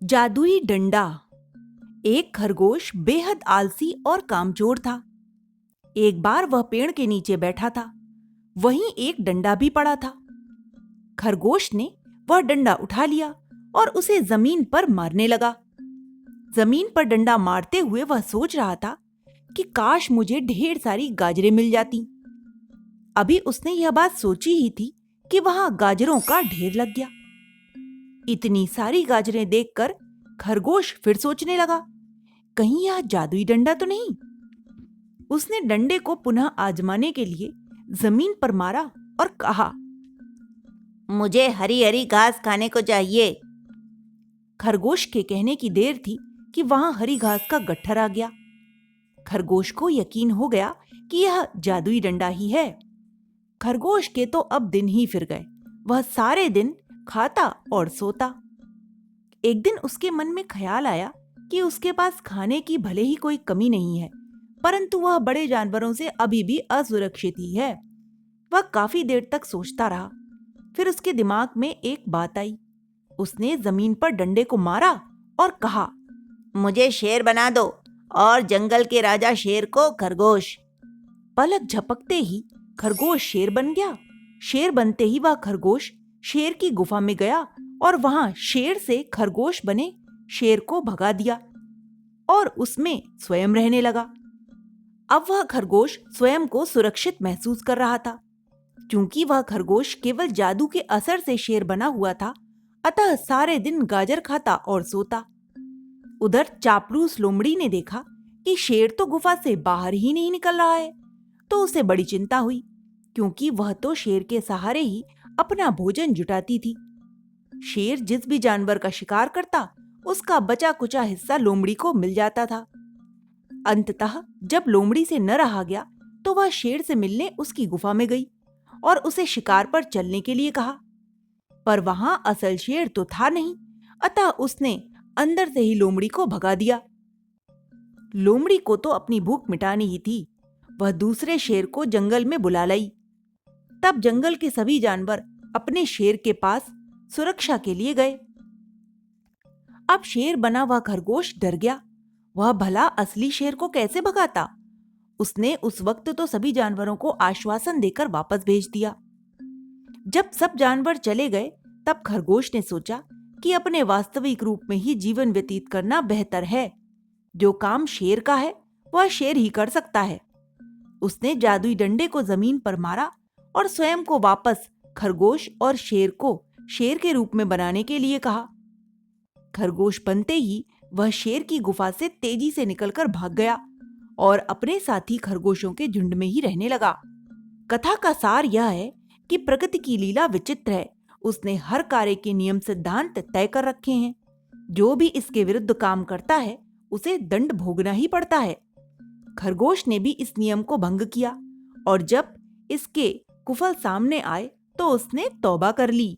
जादुई डंडा। एक खरगोश बेहद आलसी और कामचोर था। एक बार वह पेड़ के नीचे बैठा था। वहीं एक डंडा भी पड़ा था। खरगोश ने वह डंडा उठा लिया और उसे जमीन पर मारने लगा। जमीन पर डंडा मारते हुए वह सोच रहा था कि काश मुझे ढेर सारी गाजरें मिल जाती। अभी उसने यह बात सोची ही थी कि वहां गाजरों का ढेर लग गया। इतनी सारी गाजरें देखकर खरगोश फिर सोचने लगा, कहीं यह जादुई डंडा तो नहीं। उसने डंडे को पुनः आजमाने के लिए जमीन पर मारा और कहा, मुझे हरी हरी घास खाने को चाहिए। खरगोश के कहने की देर थी कि वहां हरी घास का गट्ठर आ गया। खरगोश को यकीन हो गया कि यह जादुई डंडा ही है। खरगोश के तो अब दिन ही फिर गए। वह सारे दिन खाता और सोता। एक दिन उसके मन में ख्याल आया कि उसके पास खाने की भले ही कोई कमी नहीं है, परंतु वह बड़े जानवरों से अभी भी असुरक्षित ही है। वह काफी देर तक सोचता रहा। फिर उसके दिमाग में एक बात आई। उसने जमीन पर डंडे को मारा और कहा, मुझे शेर बना दो और जंगल के राजा शेर को खरगोश। पलक झपकते ही खरगोश शेर बन गया। शेर बनते ही वह खरगोश शेर की गुफा में गया और वहां शेर से खरगोश बने शेर को भगा दिया और उसमें स्वयं रहने लगा। अब वह खरगोश स्वयं को सुरक्षित महसूस कर रहा था। क्योंकि वह खरगोश केवल जादू के असर से शेर बना हुआ था, अतः सारे दिन गाजर खाता और सोता। उधर चापलूस लोमड़ी ने देखा कि शेर तो गुफा से बाहर ही नहीं निकल रहा है, तो उसे बड़ी चिंता हुई, क्योंकि वह तो शेर के सहारे ही अपना भोजन जुटाती थी। शेर जिस भी जानवर का शिकार करता, उसका बचा कुचा हिस्सा लोमड़ी को मिल जाता था। अंततः जब लोमड़ी से न रहा गया, तो वह शेर से मिलने उसकी गुफा में गई और उसे शिकार पर चलने के लिए कहा। पर वहां असल शेर तो था नहीं, अतः उसने अंदर से ही लोमड़ी को भगा दिया। लोमड़ी को तो अपनी भूख मिटानी ही थी। वह दूसरे शेर को जंगल में बुला लाई। तब जंगल के सभी जानवर अपने शेर के पास सुरक्षा के लिए गए। अब शेर बना हुआ खरगोश डर गया। वह भला असली शेर को कैसे भगाता? उसने उस वक्त तो सभी जानवरों को आश्वासन देकर वापस भेज दिया। जब सब जानवर चले गए, तब खरगोश ने सोचा कि अपने वास्तविक रूप में ही जीवन व्यतीत करना बेहतर है। जो काम शेर का है, वह शेर ही कर सकता है। उसने जादुई डंडे को जमीन पर मारा और स्वयं को वापस खरगोश और शेर को शेर के रूप में बनाने के लिए कहा। खरगोश बनते ही वह शेर की गुफा से तेजी से निकलकर भाग गया और अपने साथी खरगोशों के झुंड में ही रहने लगा। कथा का सार यह है कि प्रकृति की लीला विचित्र है। उसने हर कार्य के नियम सिद्धांत तय कर रखे हैं। जो भी इसके विरुद्ध काम करता है, उसे दंड भोगना ही पड़ता है। खरगोश ने भी इस नियम को भंग किया और जब इसके कुफल सामने आए तो उसने तौबा कर ली।